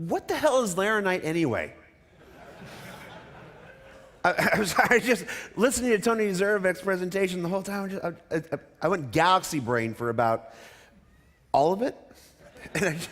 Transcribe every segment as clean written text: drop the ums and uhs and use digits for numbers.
what the hell is Laranite anyway? I was just listening to Tony Zervek's presentation the whole time. I went galaxy brain for about all of it. And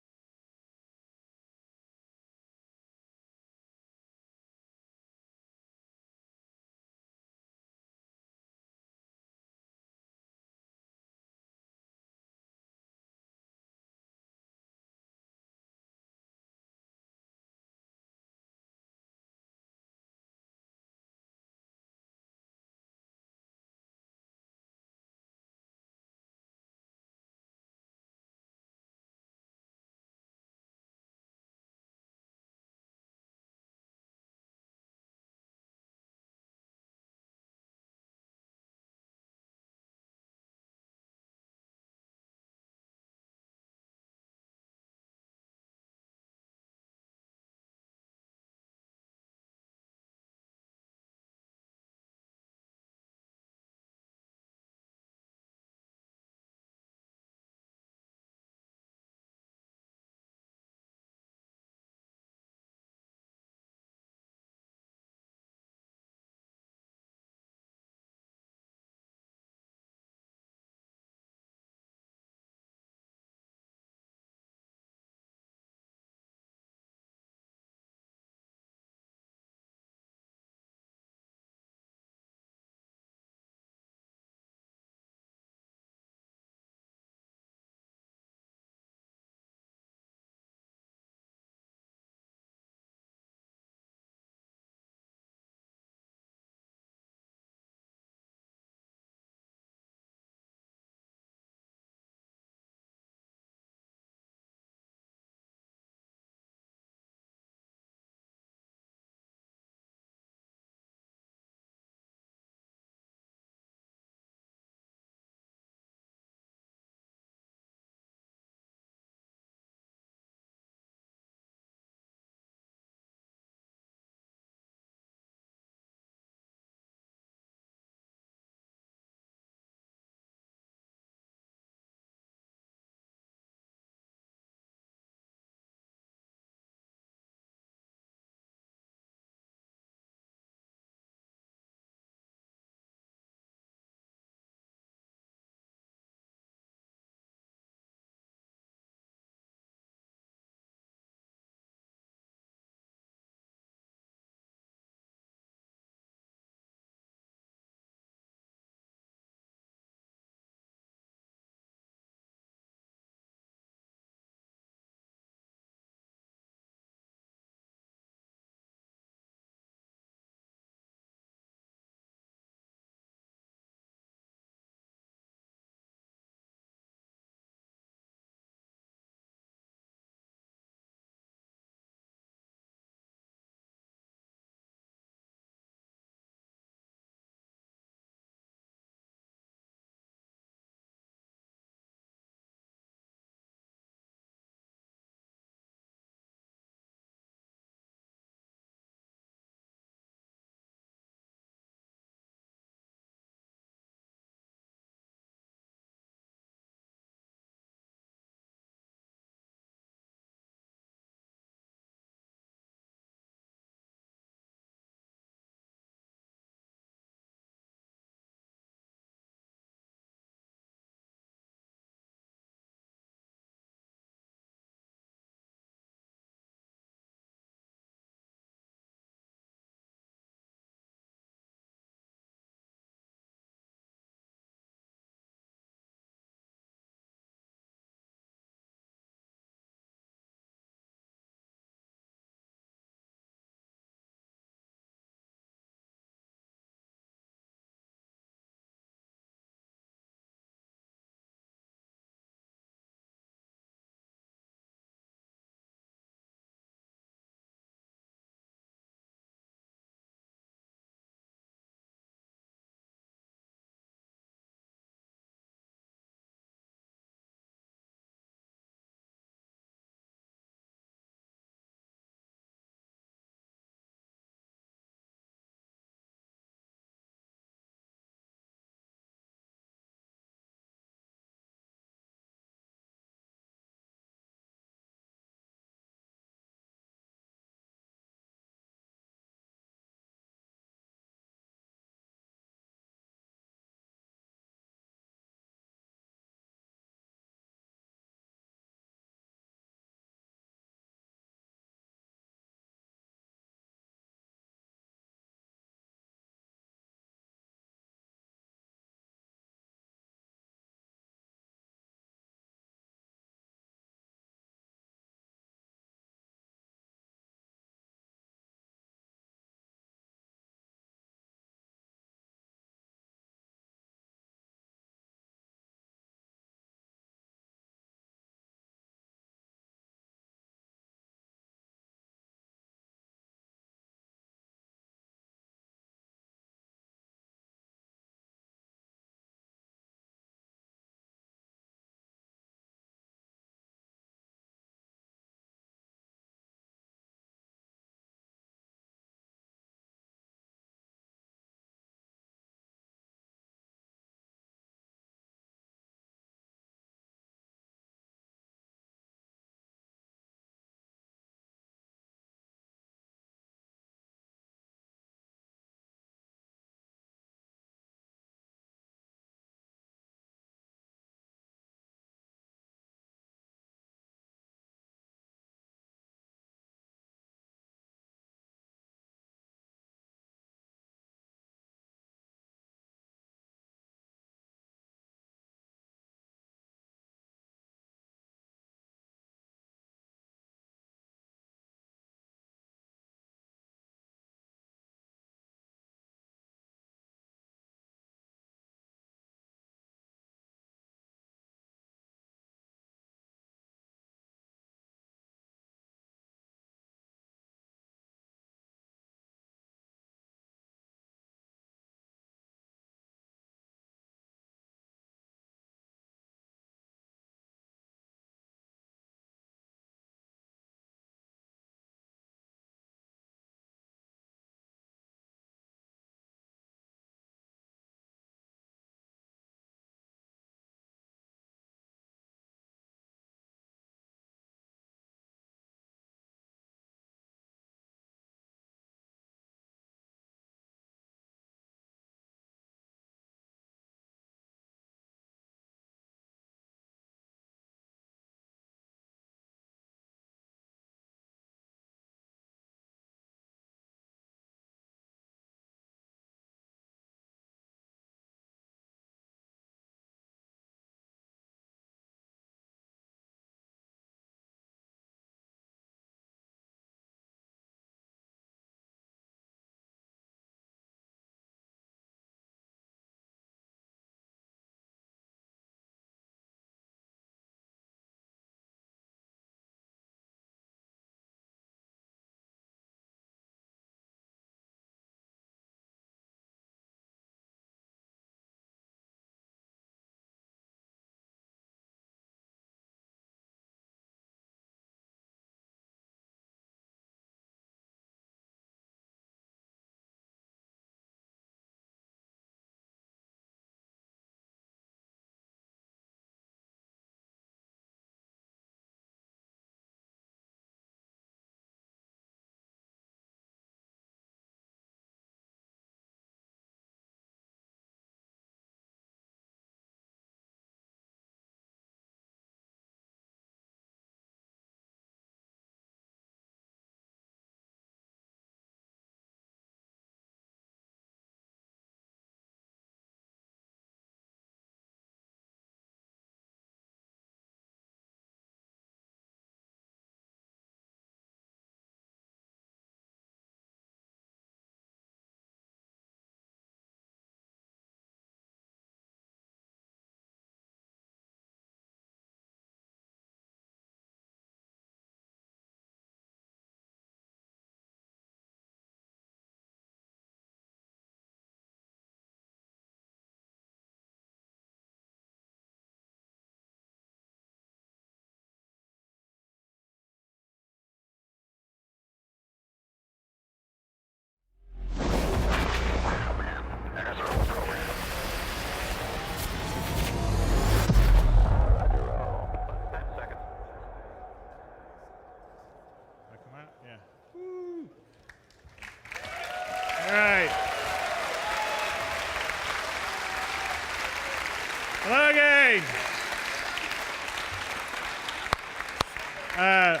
Carrot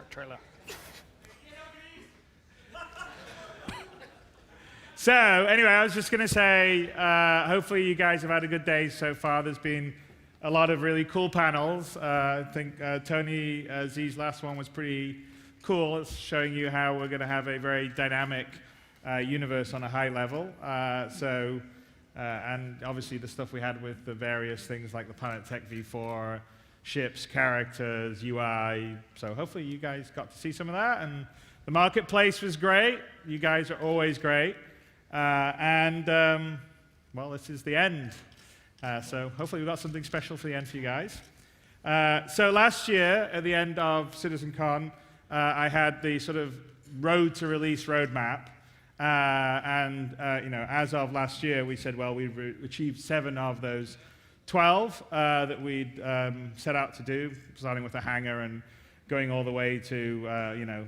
trailer. So anyway, I was just going to say, hopefully you guys have had a good day so far. There's been a lot of really cool panels. I think Tony Z's last one was pretty cool. It's showing you how we're going to have a very dynamic universe on a high level. And obviously the stuff we had with the various things like the Planet Tech V4, ships, characters, UI. So hopefully you guys got to see some of that. And the marketplace was great. You guys are always great. Well, this is the end. So hopefully we've got something special for the end for you guys. So last year, at the end of CitizenCon, I had the sort of road to release roadmap. As of last year, we said, well, we've achieved 7 of those 12 that we'd set out to do, starting with the hangar and going all the way to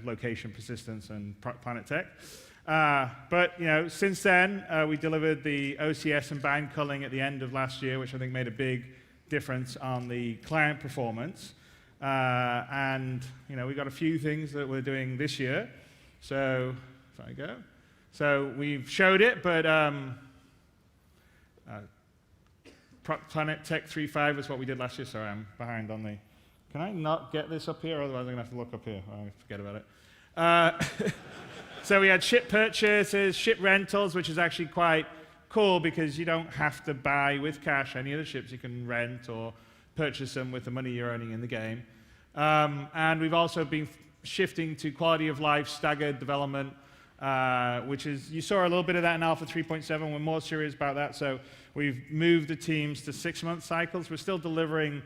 location persistence and Planet Tech. But since then, we delivered the OCS and band culling at the end of last year, which I think made a big difference on the client performance. We got a few things that we're doing this year. So if I go. So we've showed it, but Planet Tech 3.5 is what we did last year. Sorry, I'm behind on the... Can I not get this up here? Otherwise I'm going to have to look up here. Forget about it. So we had ship purchases, ship rentals, which is actually quite cool because you don't have to buy with cash any of the ships. You can rent or purchase them with the money you're earning in the game. And we've also been shifting to quality of life staggered development, which is, you saw a little bit of that in Alpha 3.7. We're more serious about that. So we've moved the teams to 6-month cycles. We're still delivering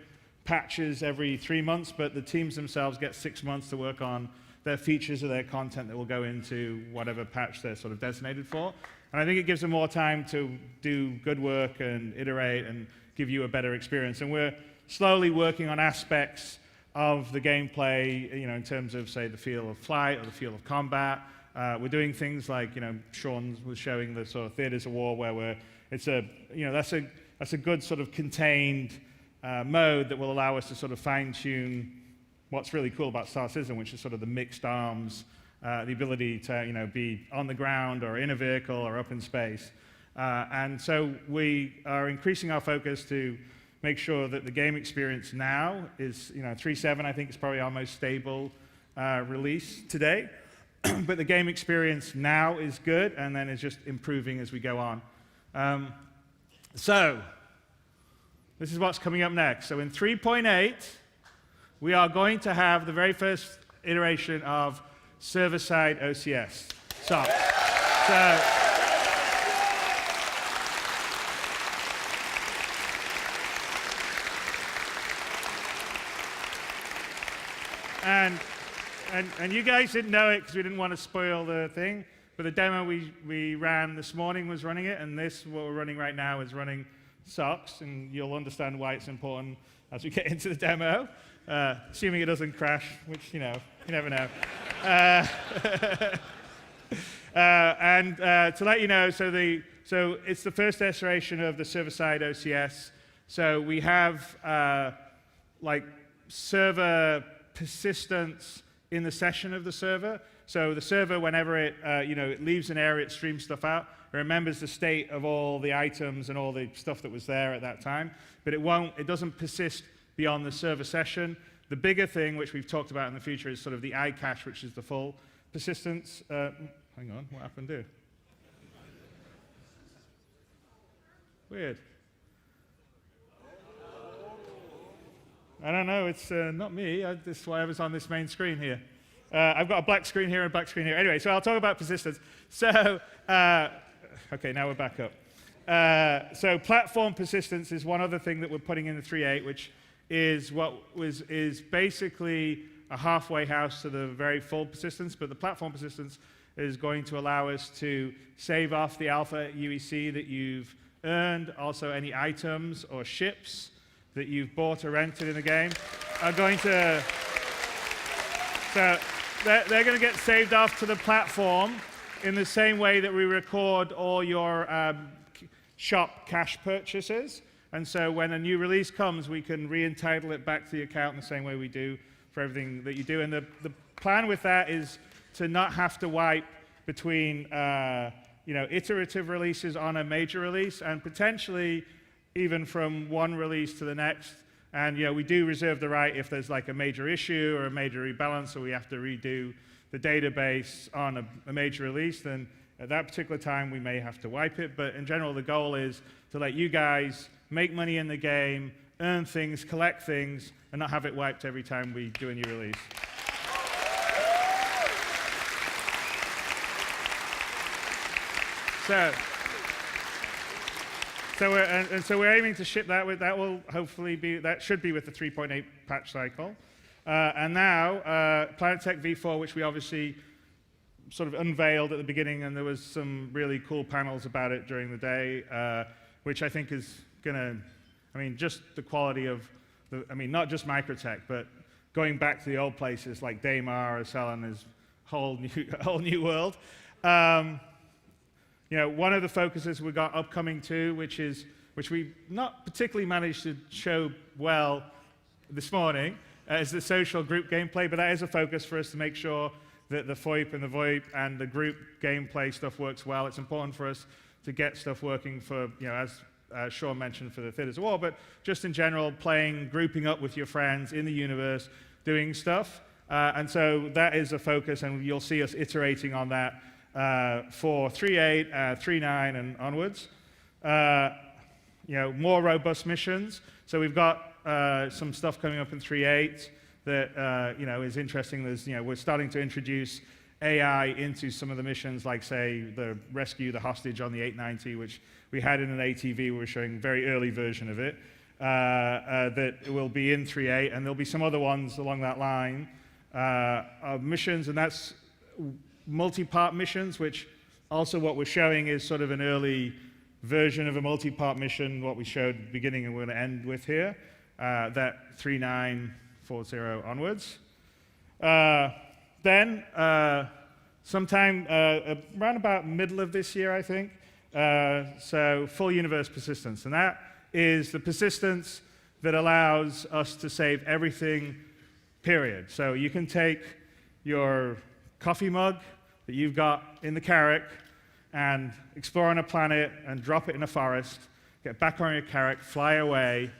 patches every 3 months, but the teams themselves get 6 months to work on their features or their content that will go into whatever patch they're sort of designated for. And I think it gives them more time to do good work and iterate and give you a better experience. And we're slowly working on aspects of the gameplay, in terms of, say, the feel of flight or the feel of combat. We're doing things like, Sean was showing the sort of theaters of war where that's a good sort of contained mode that will allow us to sort of fine-tune what's really cool about Star Citizen, which is sort of the mixed arms, the ability to be on the ground or in a vehicle or up in space. And so we are increasing our focus to make sure that the game experience now is, 3.7 I think is probably our most stable release today. But the game experience now is good and then is just improving as we go on. So this is what's coming up next. So in 3.8, we are going to have the very first iteration of server-side OCS. And you guys didn't know it because we didn't want to spoil the thing, but the demo we ran this morning was running it, and what we're running right now is running SOCs, and you'll understand why it's important as we get into the demo. Assuming it doesn't crash, which, you never know. To let you know, so it's the first iteration of the server-side OCS. So we have server persistence in the session of the server. So the server, whenever it leaves an area, it streams stuff out. It remembers the state of all the items and all the stuff that was there at that time, but it doesn't persist beyond the server session. The bigger thing, which we've talked about in the future, is sort of the iCache, which is the full persistence. Hang on, what happened here? Weird. I don't know, it's not me. This is why I was on this main screen here. I've got a black screen here and a black screen here. Anyway, so I'll talk about persistence. So, okay, now we're back up. So platform persistence is one other thing that we're putting in the 3.8, which is is basically a halfway house to the very full persistence, but the platform persistence is going to allow us to save off the alpha UEC that you've earned. Also, any items or ships that you've bought or rented in the game are going to... So they're going to get saved off to the platform in the same way that we record all your shop cash purchases. And so when a new release comes, we can re-entitle it back to the account in the same way we do for everything that you do. And the plan with that is to not have to wipe between iterative releases on a major release, and potentially even from one release to the next. And we do reserve the right if there's like a major issue or a major rebalance, or we have to redo the database on a major release, then at that particular time we may have to wipe it. But in general, the goal is to let you guys make money in the game, earn things, collect things, and not have it wiped every time we do a new release. So we're aiming to ship that. That will hopefully be, that should be with the 3.8 patch cycle. And now, Planet Tech V4, which we obviously sort of unveiled at the beginning, and there was some really cool panels about it during the day, which I think is going to, just the quality of, not just Microtech, but going back to the old places like Daymar or Cellen is a whole new world. One of the focuses we got upcoming too, which we not particularly managed to show well this morning, is the social group gameplay, but that is a focus for us to make sure that the FOIP and the VoIP and the group gameplay stuff works well. It's important for us to get stuff working for, as Sean mentioned, for the Theaters of War, but just in general, playing, grouping up with your friends in the universe, doing stuff. And so that is a focus, and you'll see us iterating on that for 3.8, 3.9, and onwards. More robust missions. So we've got some stuff coming up in 3.8 that is interesting. There's, we're starting to introduce AI into some of the missions, like say the rescue the hostage on the 890, which we had in an ATV. We were showing a very early version of it. That will be in 3.8, and there'll be some other ones along that line of missions, and that's multi-part missions, which also what we're showing is sort of an early version of a multi-part mission, what we showed at the beginning and we're going to end with here, that 3.9.40 onwards. Then, sometime around about middle of this year, I think, so full universe persistence. And that is the persistence that allows us to save everything, period. So you can take your coffee mug that you've got in the Carrack and explore on a planet and drop it in a forest, get back on your Carrack, fly away,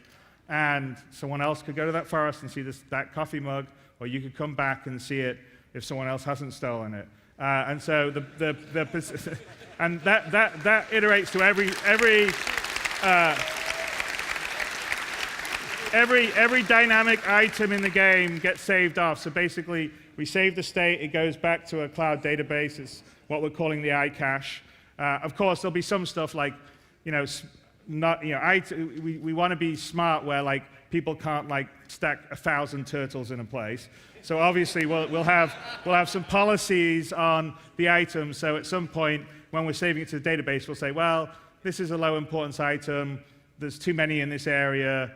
and someone else could go to that forest and see that coffee mug, or you could come back and see it if someone else hasn't stolen it. And so and that iterates to every dynamic item in the game gets saved off. So basically, we save the state, it goes back to a cloud database. It's what we're calling the iCache. Of course, there'll be some stuff like, we want to be smart where like people can't like stack 1,000 turtles in a place. So obviously, we'll have some policies on the items. So at some point, when we're saving it to the database, we'll say, well, this is a low importance item. There's too many in this area.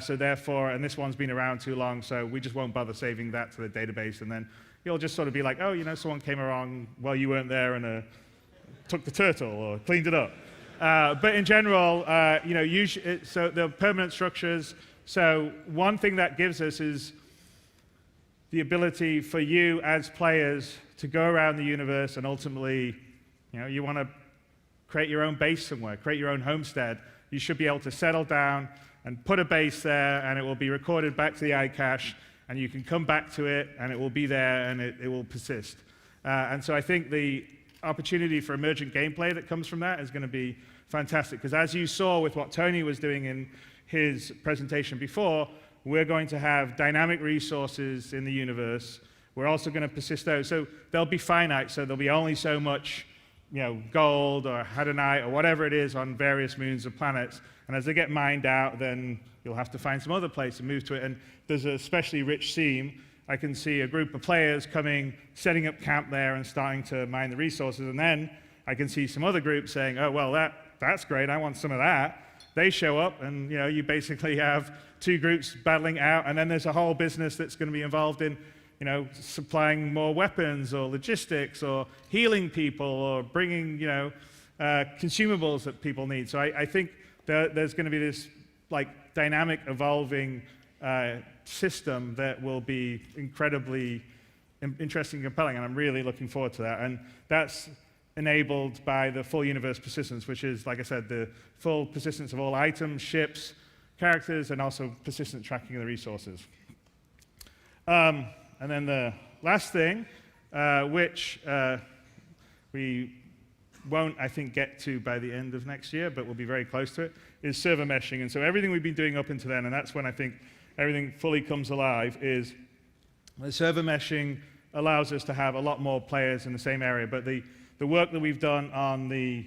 So therefore, and this one's been around too long, so we just won't bother saving that to the database. And then you'll just sort of be like, oh, someone came along while you weren't there and took the turtle or cleaned it up. But in general, so the permanent structures. So one thing that gives us is the ability for you as players to go around the universe and ultimately, you want to create your own base somewhere, create your own homestead. You should be able to settle down and put a base there, and it will be recorded back to the iCache, and you can come back to it, and it will be there, and it will persist. And so I think the opportunity for emergent gameplay that comes from that is going to be fantastic, because as you saw with what Tony was doing in his presentation before, we're going to have dynamic resources in the universe. We're also going to persist those. So they'll be finite, so there'll be only so much gold or hadonite or whatever it is on various moons or planets. And as they get mined out, then you'll have to find some other place to move to it. And there's an especially rich seam. I can see a group of players coming, setting up camp there and starting to mine the resources. And then I can see some other groups saying, oh, well, that's great. I want some of that. They show up, and you basically have two groups battling out. And then there's a whole business that's going to be involved in supplying more weapons or logistics or healing people or bringing, consumables that people need. So I think there's going to be this like dynamic, evolving system that will be incredibly interesting and compelling, and I'm really looking forward to that. And that's enabled by the full universe persistence, which is, like I said, the full persistence of all items, ships, characters, and also persistent tracking of the resources. And then the last thing, which we won't, I think, get to by the end of next year, but we'll be very close to it, is server meshing. And so everything we've been doing up until then, and that's when I think everything fully comes alive, is the server meshing allows us to have a lot more players in the same area. But the work that we've done on the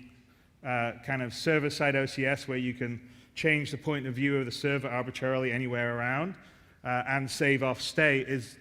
kind of server-side OCS, where you can change the point of view of the server arbitrarily anywhere around and save off state, is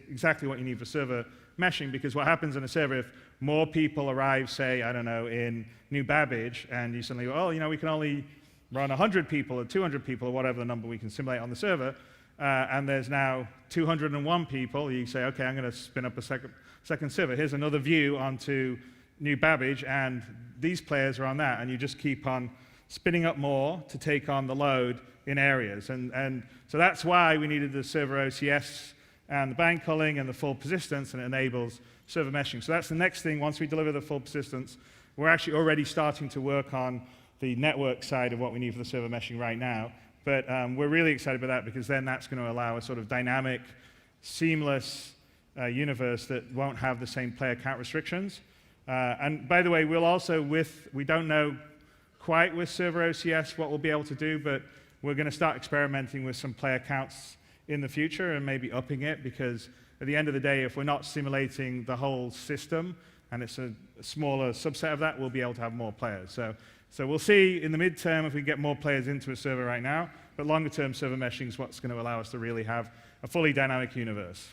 exactly what you need for server meshing. Because what happens in a server, if more people arrive, say, I don't know, in New Babbage, and you suddenly go, oh, you know, we can only run 100 people or 200 people or whatever the number we can simulate on the server, and there's now 201 people, you say, okay, I'm going to spin up a second server. Here's another view onto New Babbage, and these players are on that, and you just keep on spinning up more to take on the load in areas. And so that's why we needed the server OCS and the bank culling and the full persistence, and it enables server meshing. So that's the next thing. Once we deliver the full persistence, we're actually already starting to work on the network side of what we need for the server meshing right now. But we're really excited about that, because then that's going to allow a sort of dynamic, seamless universe that won't have the same player count restrictions. And by the way, we'll also, we don't know quite with server OCS what we'll be able to do, but we're going to start experimenting with some player counts in the future and maybe upping it, because at the end of the day, if we're not simulating the whole system and it's a smaller subset of that, we'll be able to have more players. So we'll see in the midterm if we get more players into a server right now, but longer term server meshing is what's going to allow us to really have a fully dynamic universe.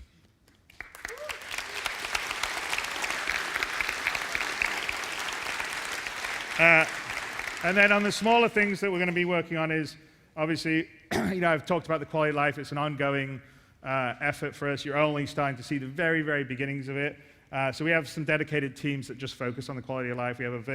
And then on the smaller things that we're going to be working on is, obviously, you know, I've talked about the quality of life. It's an ongoing effort for us. You're only starting to see the very, very beginnings of it. So we have some dedicated teams that just focus on the quality of life. We have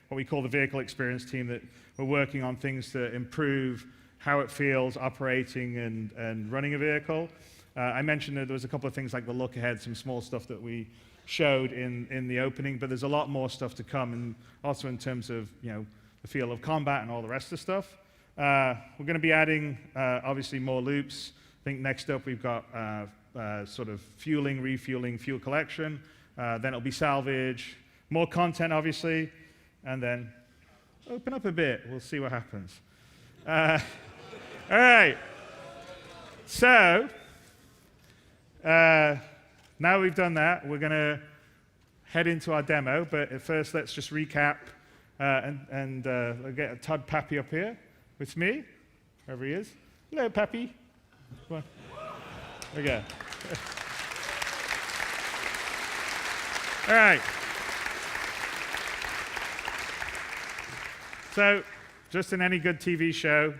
what we call the vehicle experience team that we're working on things to improve how it feels operating and running a vehicle. I mentioned that there was a couple of things like the look ahead, some small stuff that we showed in the opening, but there's a lot more stuff to come, and also in terms of, you know, the feel of combat and all the rest of the stuff. We're going to be adding, obviously, more loops. I think next up we've got sort of fueling, refueling, fuel collection. Then it'll be salvage, more content, obviously, and then open up a bit. We'll see what happens. All right. So now we've done that, we're going to head into our demo. But at first, let's just recap and I'll get Todd Pappy up here with me, wherever he is. Hello, Pappy. Come on. There we go. All right. So, just in any good TV show,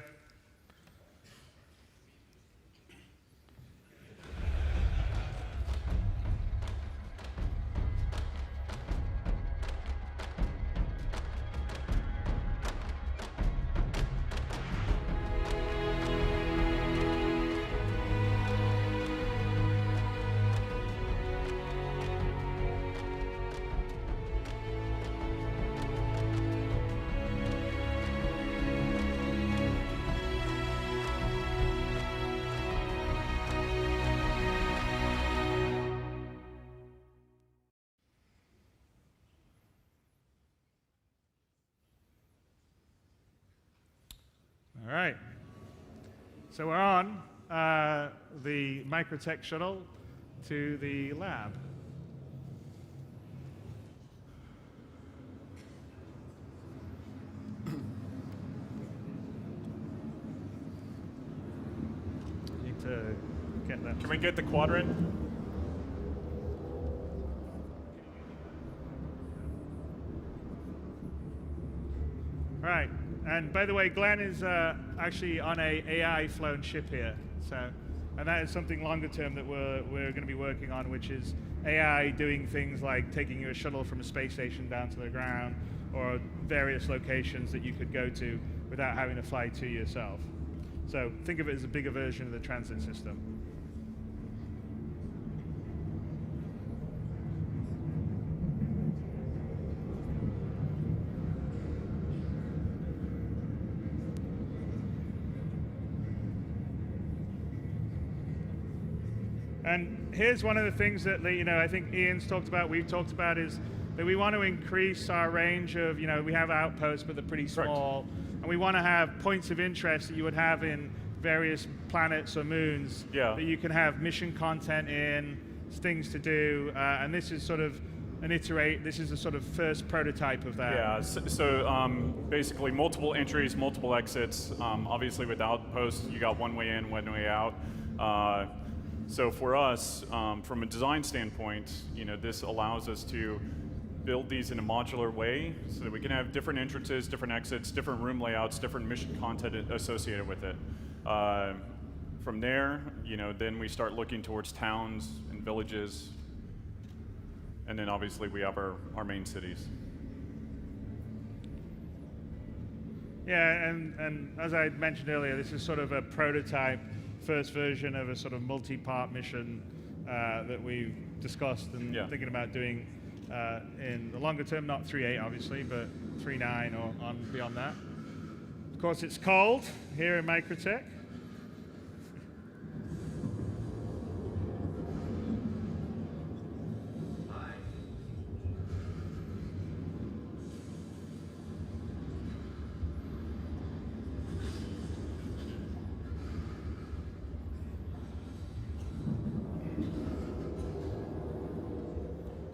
all right. So we're on the Microtech shuttle to the lab. Need to get that. Can we get the quadrant? All right. And by the way, Glenn is actually on a AI-flown ship here. And that is something longer term that we're going to be working on, which is AI doing things like taking you a shuttle from a space station down to the ground, or various locations that you could go to without having to fly to yourself. So think of it as a bigger version of the transit system. And here's one of the things that I think Ian's talked about, we've talked about, is that we want to increase our range of, we have outposts, but they're pretty small. Correct. And we want to have points of interest that you would have in various planets or moons that you can have mission content in, things to do, and this is sort of this is the sort of first prototype of that. Yeah, so basically multiple entries, multiple exits. Obviously with outposts, you got one way in, one way out. So for us, from a design standpoint, this allows us to build these in a modular way so that we can have different entrances, different exits, different room layouts, different mission content associated with it. From there, then we start looking towards towns and villages, and then obviously we have our main cities. Yeah, and as I mentioned earlier, this is sort of a prototype, first version of a sort of multi-part mission that we've discussed and thinking about doing in the longer term, not 3.8 obviously, but 3.9 or on beyond that. Of course, it's cold here in Microtech.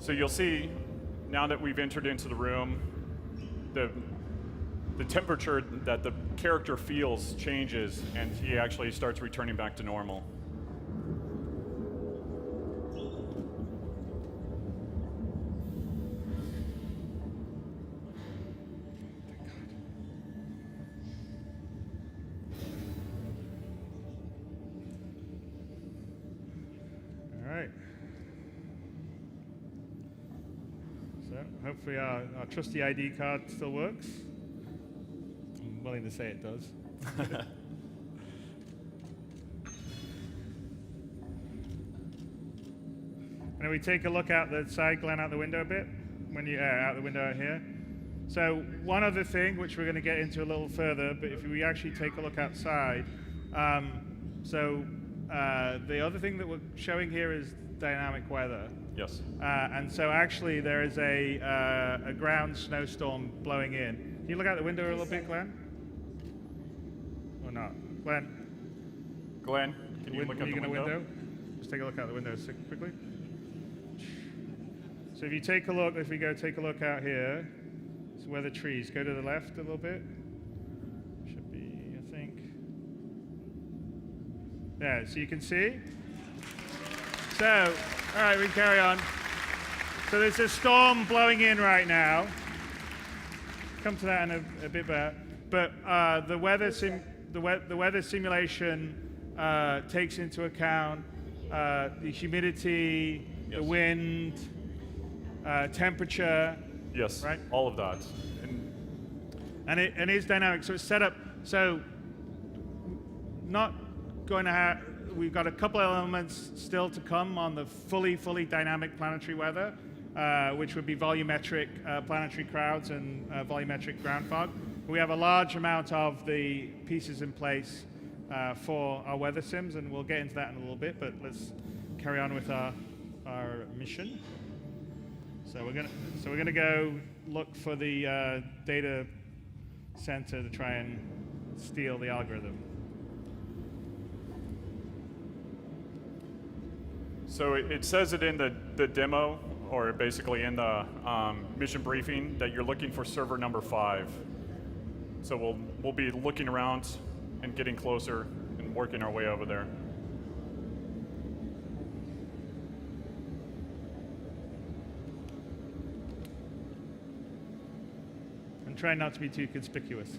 So you'll see, now that we've entered into the room, the temperature that the character feels changes, and he actually starts returning back to normal. All right. So hopefully our trusty ID card still works. I'm willing to say it does. And we take a look out the side, Glenn, out the window a bit, when you out the window out here. So one other thing, which we're going to get into a little further, but if we actually take a look outside, the other thing that we're showing here is dynamic weather. Yes. And so actually there is a ground snowstorm blowing in. Can you look out the window a little bit, Glenn? Or not? Glenn? Glenn, can you look out the window? Just take a look out the window quickly. So if you take a look, if we go take a look out here, it's where the trees. Go to the left a little bit. Should be, I think. Yeah, so you can see. So, all right, we can carry on. So there's a storm blowing in right now. Come to that in a bit better. But the weather simulation takes into account the humidity, the wind, temperature. Yes, right? All of that. And it is dynamic. So it's set up. So not going to have. We've got a couple of elements still to come on the fully dynamic planetary weather, which would be volumetric planetary crowds and volumetric ground fog. We have a large amount of the pieces in place for our weather sims, and we'll get into that in a little bit, but let's carry on with our mission. So we're gonna go look for the data center to try and steal the algorithm. So it says it in the demo, or basically in the mission briefing, that you're looking for server number 5. So we'll be looking around and getting closer and working our way over there. And try not to be too conspicuous.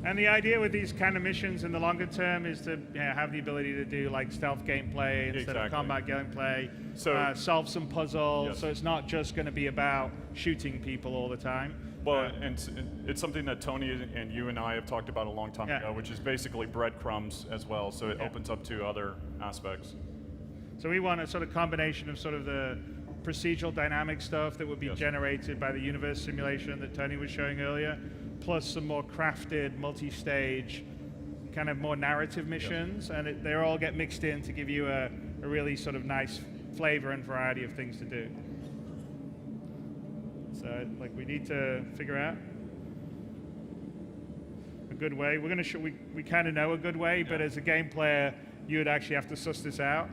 And the idea with these kind of missions in the longer term is to have the ability to do like stealth gameplay instead of combat gameplay, So solve some puzzles. Yes. So it's not just going to be about shooting people all the time. Well, and it's something that Tony and you and I have talked about a long time ago, which is basically breadcrumbs as well. So it opens up to other aspects. So we want a sort of combination of sort of the procedural dynamic stuff that would be generated by the universe simulation that Tony was showing earlier, plus some more crafted, multi-stage, kind of more narrative missions, and they all get mixed in to give you a really sort of nice flavor and variety of things to do. So, like, we need to figure out a good way. We're gonna we kind of know a good way, but as a game player, you would actually have to suss this out.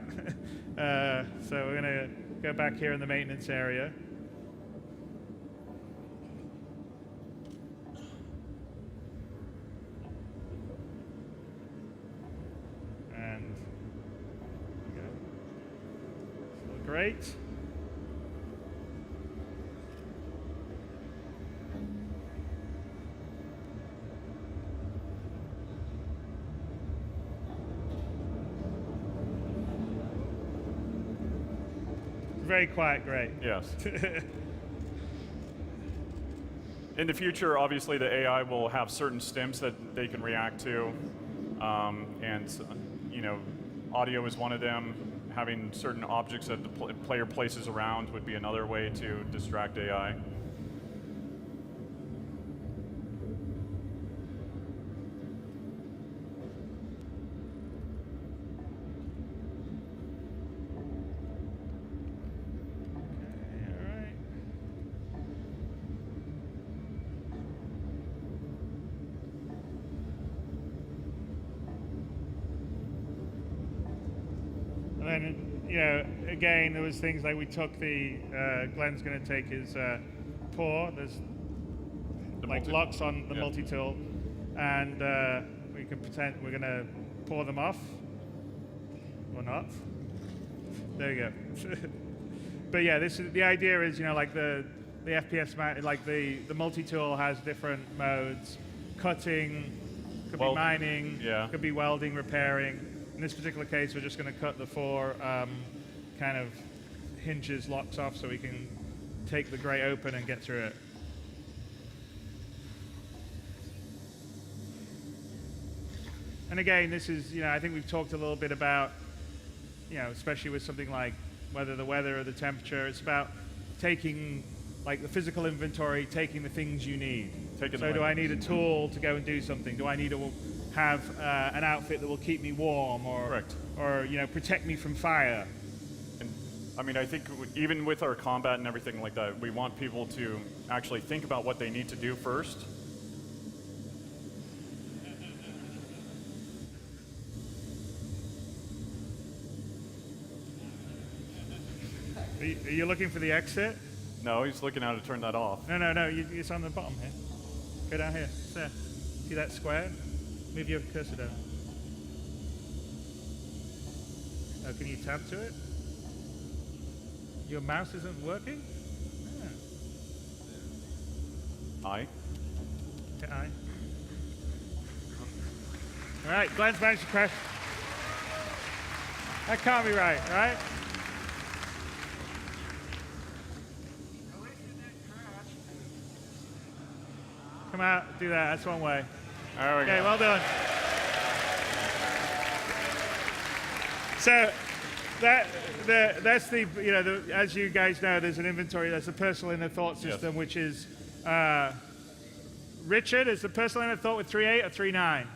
So we're gonna go back here in the maintenance area. And there we go. So great. Very quiet, great. Yes. In the future, obviously, the AI will have certain stims that they can react to, and audio is one of them. Having certain objects that the player places around would be another way to distract AI. And then, again, there was things like we took Glenn's going to take his pour. There's like locks on the multi-tool, and we can pretend we're going to pour them off, or not. There you go. But yeah, the idea is, like the FPS, like the multi-tool has different modes, cutting, could be mining, could be welding, repairing. In this particular case, we're just going to cut the 4 kind of hinges, locks off, so we can take the grate open and get through it. And again, this is, I think we've talked a little bit about, especially with something like whether the weather or the temperature, it's about taking like the physical inventory, taking the things you need. So do I need a tool to go and do something? Do I need to have an outfit that will keep me warm or protect me from fire? And I mean, I think even with our combat and everything like that, we want people to actually think about what they need to do first. Are you looking for the exit? No, he's looking how to turn that off. No, it's on the bottom here. Go down here. There. See that square? Move your cursor down. Oh, can you tab to it? Your mouse isn't working? Aye. Hit I. All right, Glenn's managed to crash. That can't be right, right? Come out, do that. That's one way. There we go. Okay, well done. So that's as you guys know, there's an inventory. There's a personal inner thought system, which is Richard is the personal inner thought with 3.8 or 3.9.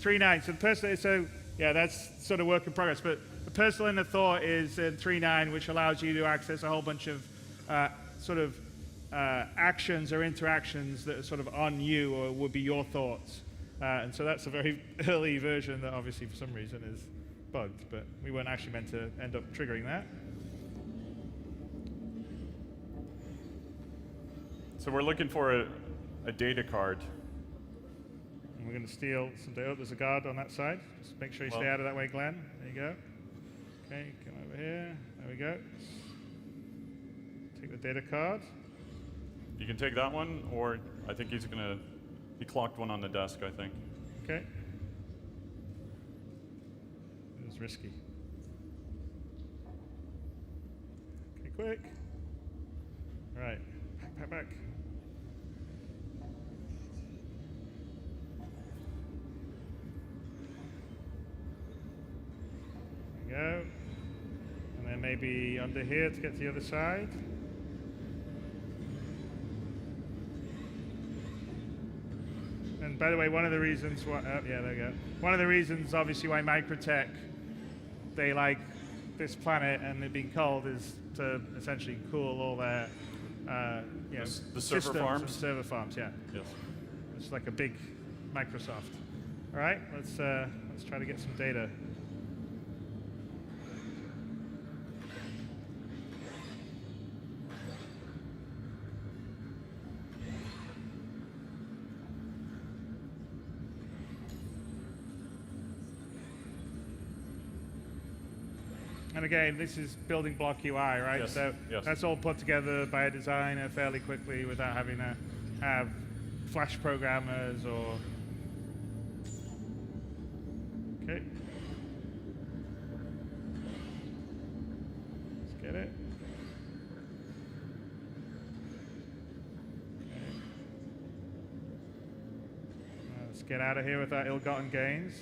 3.9. So that's sort of work in progress. But the personal inner thought is in 3.9, which allows you to access a whole bunch of actions or interactions that are sort of on you or would be your thoughts. And so that's a very early version that obviously for some reason is bugged, but we weren't actually meant to end up triggering that. So we're looking for a data card. And we're going to steal some data. Oh, there's a guard on that side. Just make sure you stay out of that way, Glenn. There you go. Okay, come over here. There we go. Take the data card. You can take that one, or I think he's going to He clocked one on the desk, I think. Okay. It was risky. Okay, quick. All right, back. There we go. And then maybe under here to get to the other side. And by the way, one of the reasons why, yeah, there we go. One of the reasons, obviously, why Microtech, they like this planet and it being cold is to essentially cool all their, you know, The server systems farms? and server farms, yeah. Yes. It's like a big Microsoft. All right, let's try to get some data. And again, this is building block UI, right? Yes, So yes. that's all put together by a designer fairly quickly without having to have Flash programmers or... Okay. Let's get it. Okay. Let's get out of here with our ill-gotten gains.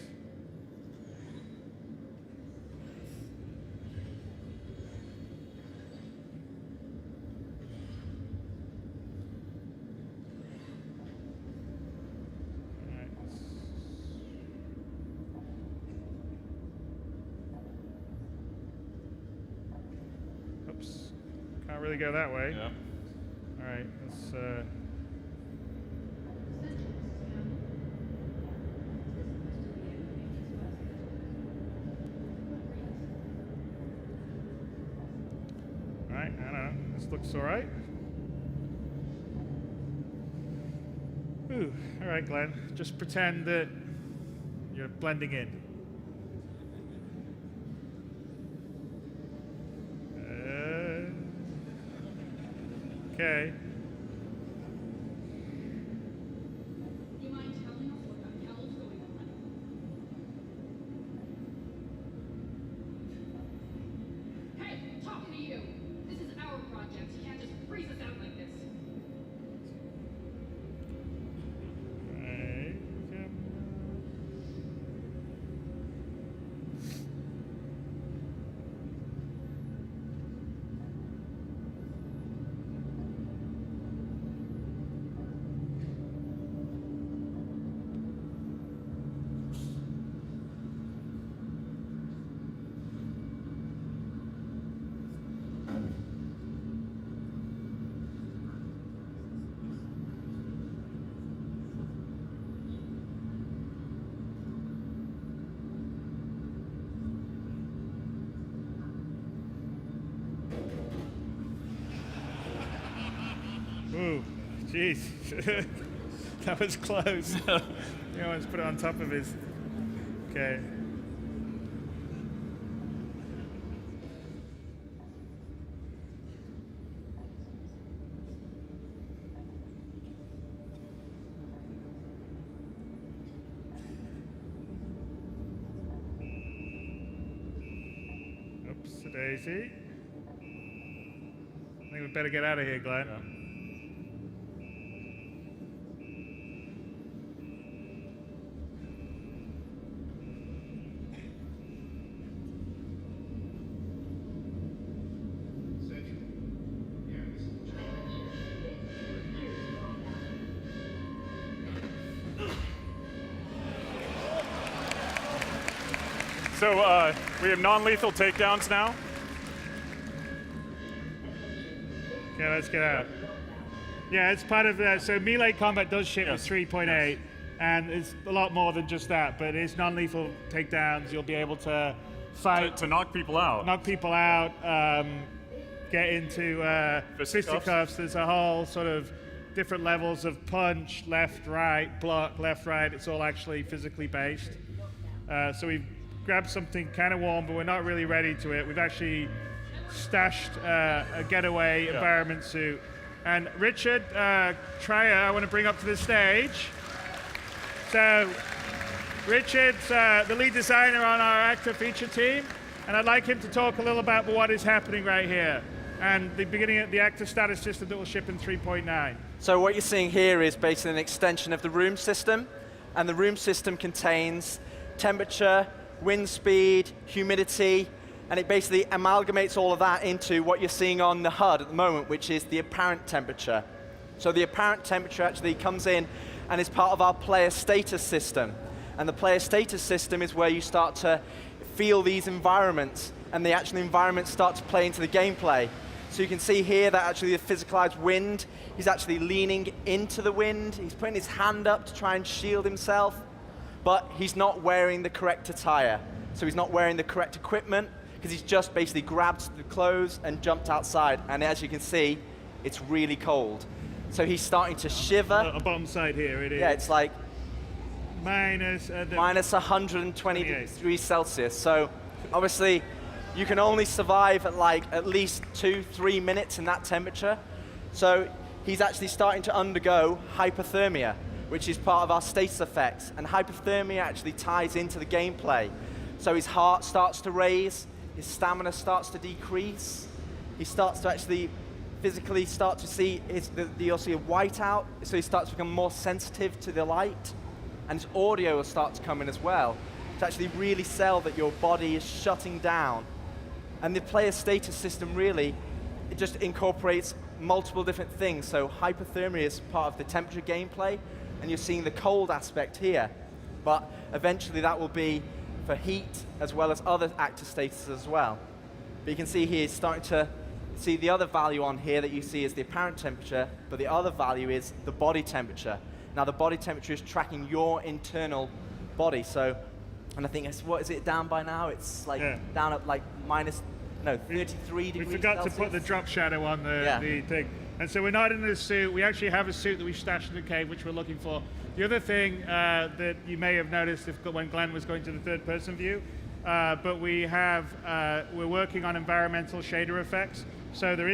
Oops, can't really go that way. Yeah. All right, let's. All right, I don't know. This looks all right. Ooh, all right, Glenn. Just pretend that you're blending in. Okay. Do you mind telling us what the hell's going on? Hey, talking to you. This is our project. You can't just freeze us out like this. Right. Ooh, jeez. That was close. You almost put it on top of his. Okay. Oops, a daisy. I think we better get out of here, Glenn. Yeah. So we have non-lethal takedowns now. Okay, let's get out. Yeah, it's part of that. So melee combat does ship Yes. with 3.8, and it's a lot more than just that. But it's non-lethal takedowns. You'll be able to fight, To knock people out. knock people out, get into fisticuffs. There's a whole sort of different levels of punch, left, right, block, left, right. It's all actually physically based. So we've grabbed something kind of warm, but we're not really ready to it. We've actually stashed a getaway environment suit. And Richard, Trier, I want to bring up to the stage. So Richard's the lead designer on our actor feature team, and I'd like him to talk a little about what is happening right here and the beginning of the actor status system that will ship in 3.9. So what you're seeing here is basically an extension of the room system, and the room system contains temperature, wind speed, humidity, and it basically amalgamates all of that into what you're seeing on the HUD at the moment, which is the apparent temperature. So the apparent temperature actually comes in and is part of our player status system. And the player status system is where you start to feel these environments, and the actual environments start to play into the gameplay. So you can see here that actually the physicalized wind, he's actually leaning into the wind, he's putting his hand up to try and shield himself, but he's not wearing the correct attire. So he's not wearing the correct equipment, because he's just basically grabbed the clothes and jumped outside. And as you can see, it's really cold. So he's starting to shiver. A bottom side here, it is. Yeah, it's like minus 120 degrees Celsius. So obviously, you can only survive at least 2-3 minutes in that temperature. So he's actually starting to undergo hypothermia, which is part of our status effects. And hypothermia actually ties into the gameplay. So his heart starts to raise, his stamina starts to decrease, he starts to actually physically start to see, you'll see a whiteout, so he starts to become more sensitive to the light, and his audio will start to come in as well, to actually really sell that your body is shutting down. And the player status system really, it just incorporates multiple different things. So hypothermia is part of the temperature gameplay, and you're seeing the cold aspect here. But eventually that will be for heat, as well as other actor statuses as well. But you can see here, it's starting to see the other value on here that you see is the apparent temperature, but the other value is the body temperature. Now the body temperature is tracking your internal body. So, and I think, what is it down by now? It's like down at like 33 degrees We forgot Celsius. to put the drop shadow on the thing. And so we're not in a suit. We actually have a suit that we stashed in the cave, which we're looking for. The other thing that you may have noticed when Glenn was going to the third-person view, but we're working on environmental shader effects. So there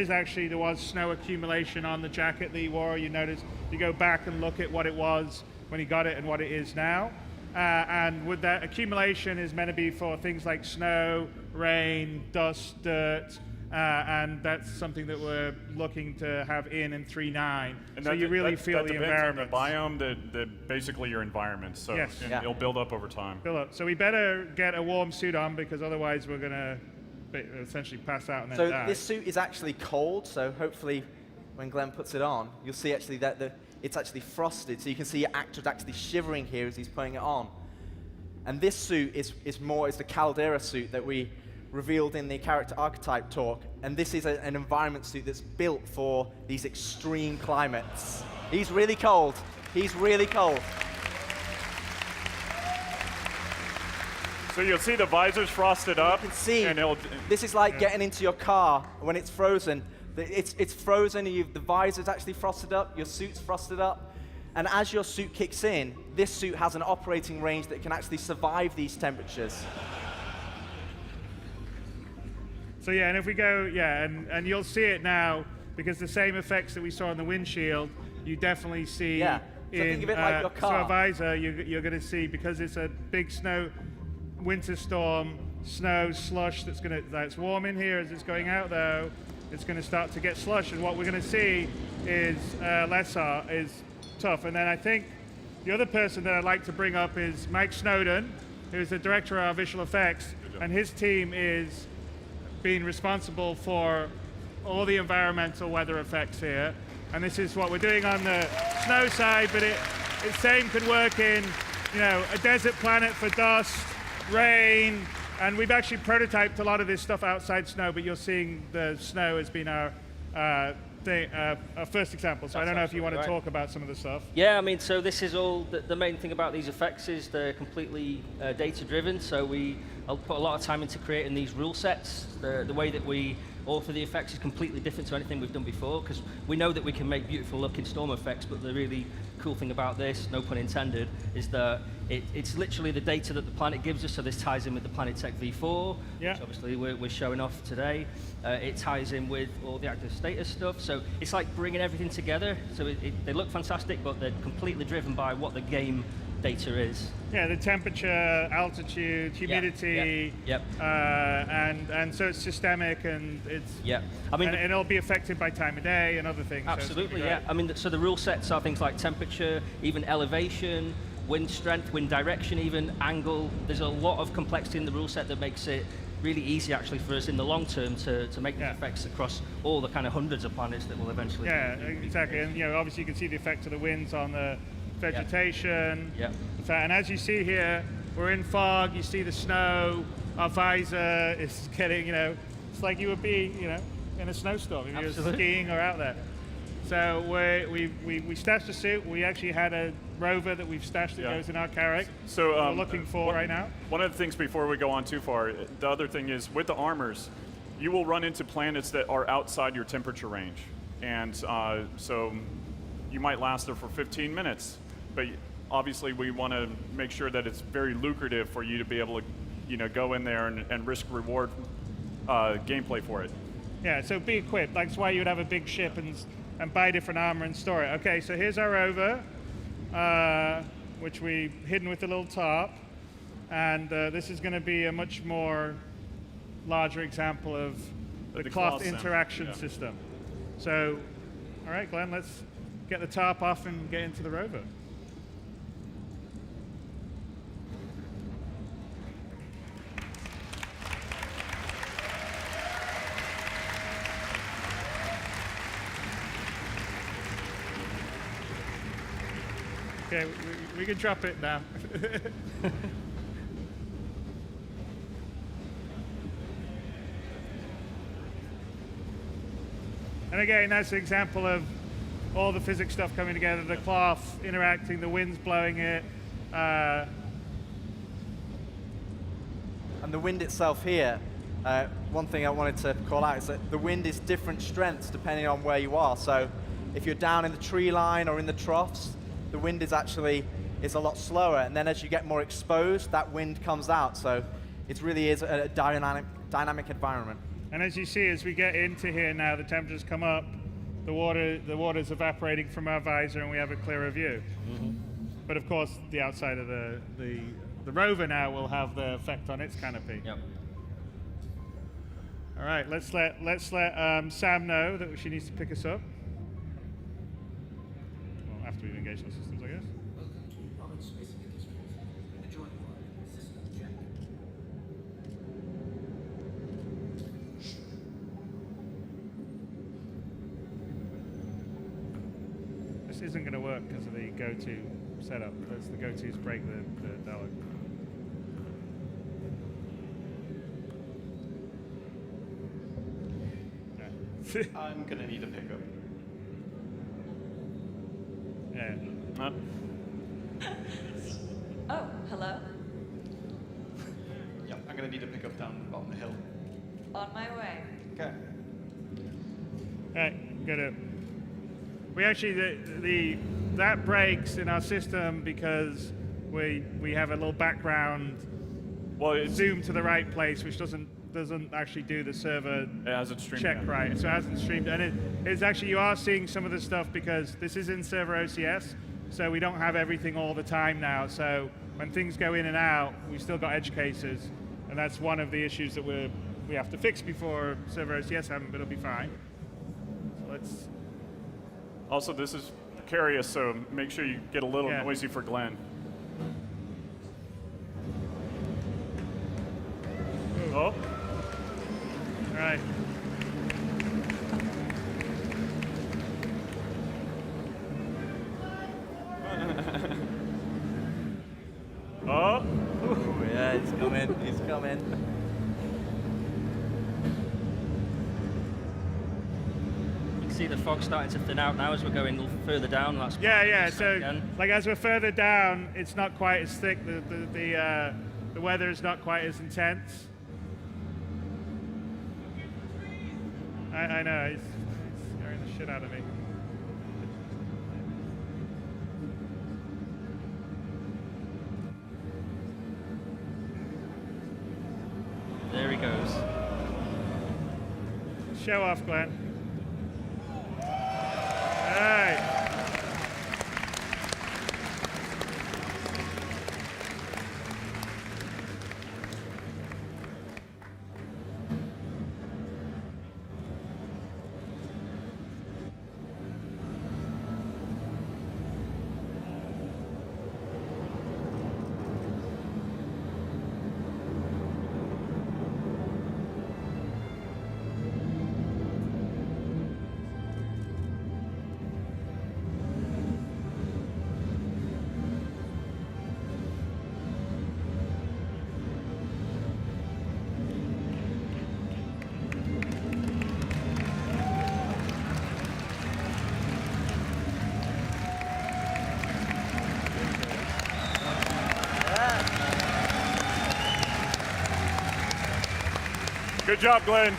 was snow accumulation on the jacket that he wore. You notice, you go back and look at what it was when he got it and what it is now. And with that, accumulation is meant to be for things like snow, rain, dust, dirt, and that's something that we're looking to have in 3.9. So you really feel the environment. The biome, that basically your environment. So yes. It'll build up over time. Build up. So we better get a warm suit on, because otherwise we're going to essentially pass out and then die. So this suit is actually cold, so hopefully when Glenn puts it on, you'll see actually that it's actually frosted, so you can see your actor's actually shivering here as he's putting it on. And this suit is the Caldera suit that we revealed in the character archetype talk, and this is an environment suit that's built for these extreme climates. He's really cold. He's really cold. So you'll see the visor's frosted up. You can see, and this is like getting into your car when it's frozen. It's frozen, and the visor's actually frosted up, your suit's frosted up, and as your suit kicks in, this suit has an operating range that can actually survive these temperatures. So yeah, and if we go, and you'll see it now, because the same effects that we saw on the windshield, you definitely see So think of it like your car. So a visor, you're going to see, because it's a big winter storm, snow, slush that's warm in here as it's going out though, it's going to start to get slush, and what we're going to see is is tough. And then I think the other person that I'd like to bring up is Mike Snowden, who's the director of our visual effects, and his team is being responsible for all the environmental weather effects here. And this is what we're doing on the snow side, but it same could work in, a desert planet for dust, rain, and we've actually prototyped a lot of this stuff outside snow, but you're seeing the snow has been our first example. So I don't know if you want to talk about some of the stuff. Yeah, I mean, so this is all, the main thing about these effects is they're completely data-driven, so I'll put a lot of time into creating these rule sets. The way that we author the effects is completely different to anything we've done before, because we know that we can make beautiful looking storm effects, but the really cool thing about this, no pun intended, is that it's literally the data that the Planet gives us, so this ties in with the Planetech V4, which obviously we're showing off today. It ties in with all the active status stuff, so it's like bringing everything together. So they look fantastic, but they're completely driven by what the game data is. Yeah, the temperature, altitude, humidity, Yep. and so it's systemic and it's Yep. I mean, and it'll be affected by time of day and other things. absolutely, so yeah. I mean, so the rule sets are things like temperature, even elevation, wind strength, wind direction, even angle. There's a lot of complexity in the rule set that makes it really easy, actually, for us in the long term to make these effects across all the kind of hundreds of planets that will eventually. Yeah, exactly. And obviously you can see the effect of the winds on the vegetation. Yeah. And as you see here, we're in fog. You see the snow. Our visor is getting, it's like you would be, in a snowstorm if you were skiing or out there. So we stashed a suit. We actually had a rover that we've stashed that goes in our Carrack. So we're looking for right now. One of the things before we go on too far, the other thing is with the armors, you will run into planets that are outside your temperature range. And so you might last there for 15 minutes. But obviously we want to make sure that it's very lucrative for you to be able to go in there and risk reward gameplay for it. Yeah, so be equipped. That's why you would have a big ship and buy different armor and store it. Okay, so here's our rover, which we've hidden with a little top. And this is going to be a much more larger example of the cloth interaction system. So, all right, Glenn, let's get the top off and get into the rover. Okay, we can drop it now. And again, that's an example of all the physics stuff coming together, the cloth interacting, the wind's blowing it. And the wind itself here, one thing I wanted to call out is that the wind is different strengths depending on where you are. So if you're down in the tree line or in the troughs, the wind is a lot slower, and then as you get more exposed, that wind comes out. So it really is a dynamic environment. And as you see, as we get into here now, the temperatures come up, the water's evaporating from our visor, and we have a clearer view. Mm-hmm. But of course, the outside of the rover now will have the effect on its canopy. Yep. All right, let's let Sam know that she needs to pick us up. Well, after we've engaged our systems, I guess. This isn't going to work because of the go-to setup. The go-tos break the dialogue. I'm gonna need a pickup. Yeah. Oh, hello. Yeah, I'm gonna need a pickup down the bottom of the hill. On my way. Okay. Right, good. We actually that breaks in our system because we have a little background zoom to the right place, which doesn't actually do the server check right. So it hasn't streamed, and it's actually, you are seeing some of the stuff because this is in server OCS, so we don't have everything all the time now. So when things go in and out, we've still got edge cases, and that's one of the issues that we have to fix before server OCS haven't, but it'll be fine. So let's. Also, this is precarious, so make sure you get a little noisy for Glenn. Oh. All right. Oh. Ooh, yeah, he's coming. He's coming. You can see the fog starting to thin out now as we're going a little further down. That's Yeah. So, like as we're further down, it's not quite as thick. The weather is not quite as intense. I know, he's scaring the shit out of me. There he goes. Show off, Glenn. All right. Good job, Glenn.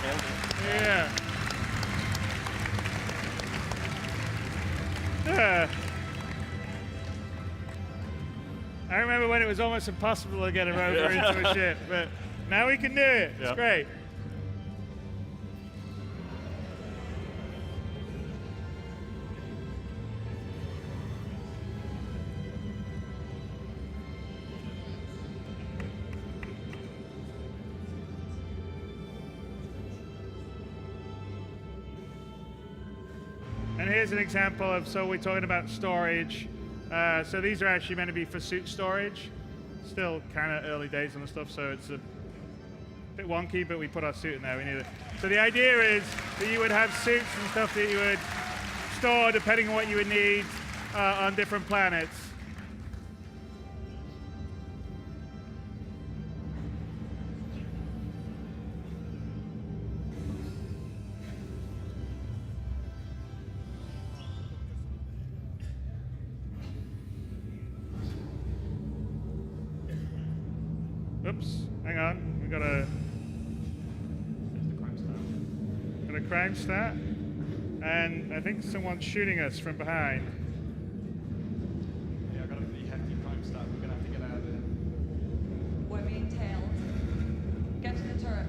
Yeah. I remember when it was almost impossible to get a rover into a ship, but now we can do it. It's great. And here's an example of, so we're talking about storage. So these are actually meant to be for suit storage. Still kind of early days on the stuff, so it's a bit wonky, but we put our suit in there. We need it. So the idea is that you would have suits and stuff that you would store depending on what you would need on different planets. Oops, hang on. We got a crime stat, and I think someone's shooting us from behind. Yeah, I've got a pretty hefty crime stat. We're gonna have to get out of here. We're being tailed. Get to the turret.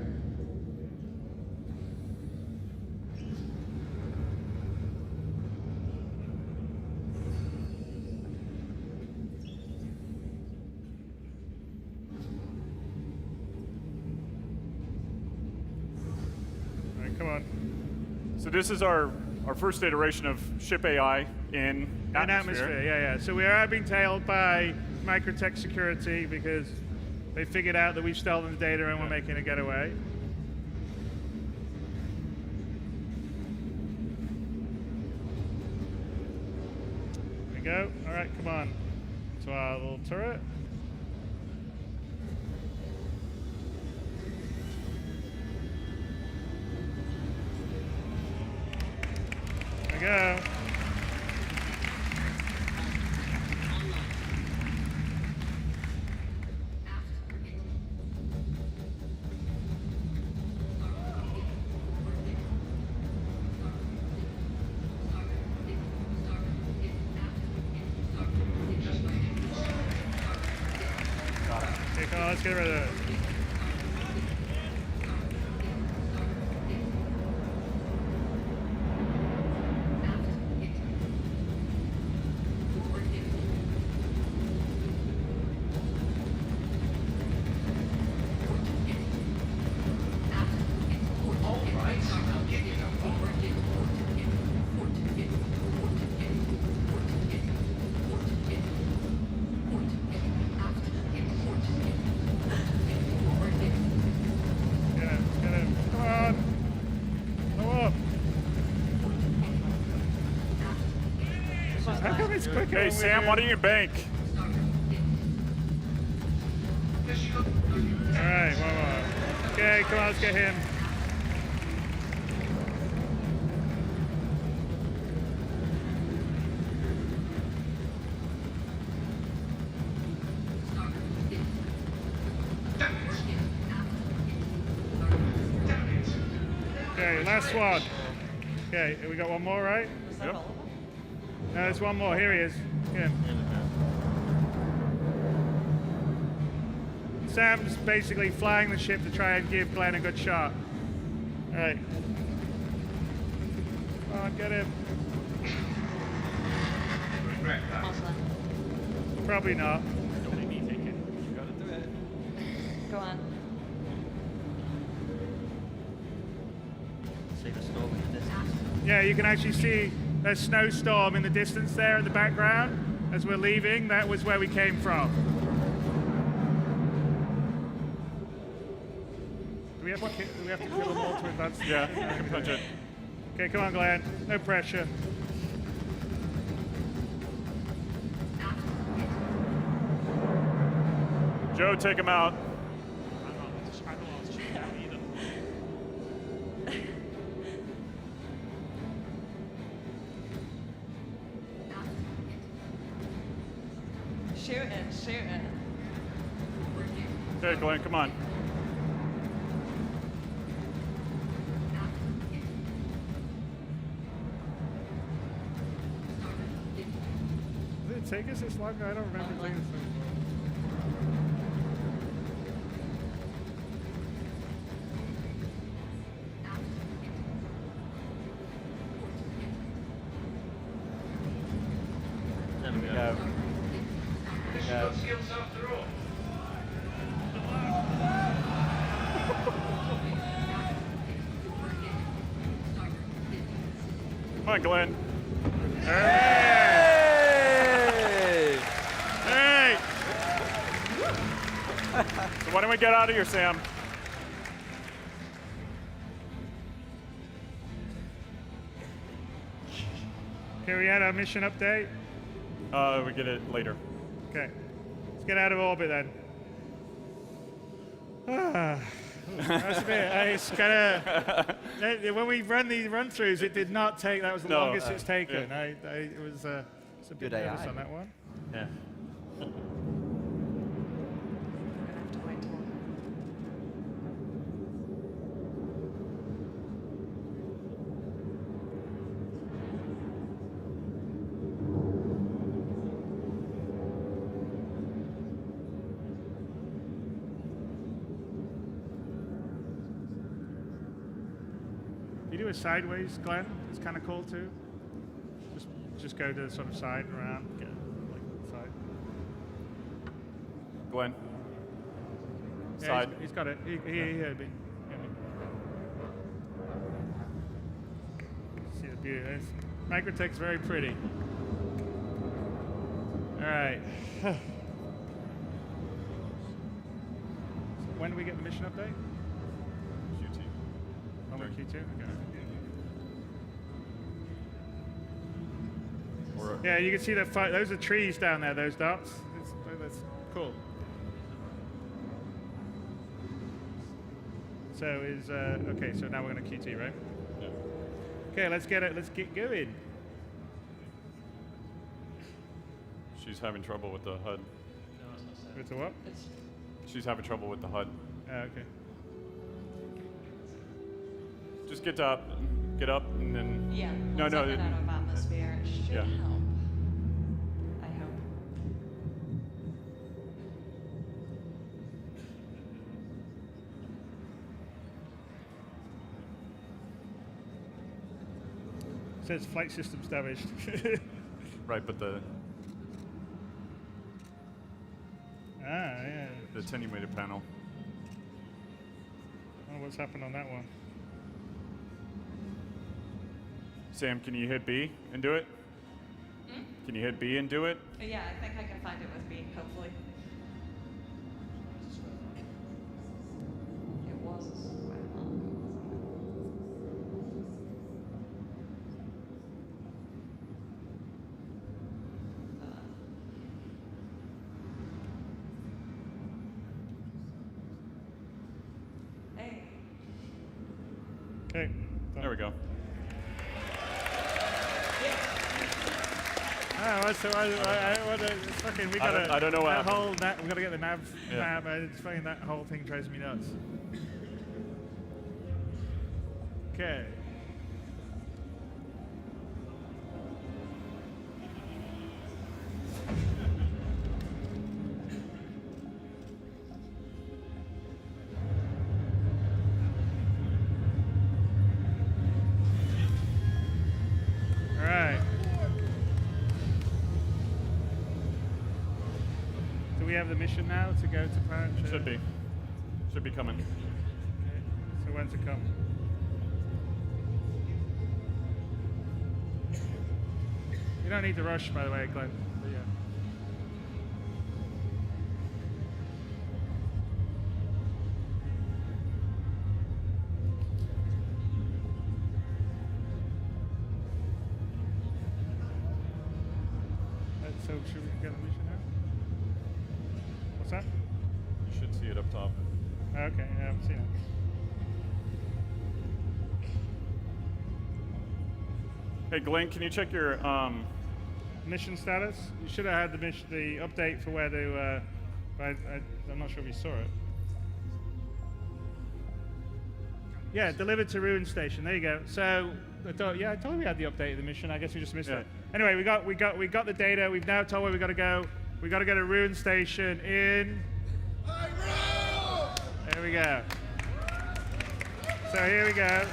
All right, come on. So this is our first iteration of ship AI in atmosphere. Yeah. So we are being tailed by Microtech Security because they figured out that we've stolen the data and we're making a getaway. There we go. All right, come on. To our little turret. There we go. Okay, come on, let's get rid of it. Get him. Come on. Go up. How come it's quicker? Hey, when Sam, we're- why don't you bank? All right, one more. Okay, come on, let's get him. Okay, last one. Okay, we got one more, right? Was that all of them? No, there's one more. Here he is. Get him. Sam's basically flying the ship to try and give Glenn a good shot. All right. Come on, get him. Awesome. Probably not. Don't make me take it. You gotta do it. Go on. See the storm in the distance. Yeah, you can actually see a snowstorm in the distance there in the background. As we're leaving, that was where we came from. Do we have to kill them all to advance? Yeah, punch it. Okay, come on, Glenn. No pressure. Joe, take him out. Shoot it. Okay, Glenn, come on. take us this long? I don't remember taking this long. There we go. Go. Go. Come on, Glenn. Hey! Hey! So why don't we get out of here, Sam? Okay, we had our mission update. We get it later. Okay, let's get out of orbit then. That's a bit. It's kind of when we run these run-throughs, it did not take. That was the No, longest it's taken. yeah. It was a bit Good nervous AI. on that one. Yeah. We're gonna have to wait till. You do a sideways, Glenn. It's kind of cool too. Just go to the sort of side and around. Get like side. Glenn. Yeah, Side. he's got it. He heard me. See the beauty. Microtech's very pretty. All right. So when do we get the mission update? QT. Oh, we're Q2? Okay. Or, Yeah, you can see that. Those are trees down there, those dots. That's cool. So okay, so now we're going to QT, right? yeah. Okay, let's get going. She's having trouble with the HUD. It's a what? She's having trouble with the HUD. Okay. Just get up, and then. Yeah. No, once no. I get out of atmosphere, it should Yeah. help. I hope. It says flight systems damaged. Right, but the Yeah. attenuated panel. I wonder what's happened on that one. Sam, can you hit B and do it? Can you hit B and do it? But yeah, I think I can find it with me, hopefully. It was quite long ago, Hey. Okay. There we go. Fucking, we I gotta. don't know what that happened. whole we gotta get the nav. Yeah. It's fucking that whole thing drives me nuts. Okay. All right. Do we have the mission now to go to Planet? Should be. Should be coming. Okay. So when's it come? You don't need to rush, by the way, Glenn. But yeah. So should we get the mission now? What's that? You should see it up top. Okay, I haven't seen it. Hey, Glenn, can you check your Mission status? You should have had the update for where to. I'm not sure if you saw it. Yeah, delivered to Ruin Station. There you go. So I thought, yeah, I told you we had the update of the mission. I guess we just missed Yeah. it. Anyway, we got the data. We've now told where we got to go. We got to go to Ruin Station in. There we go. So here we go.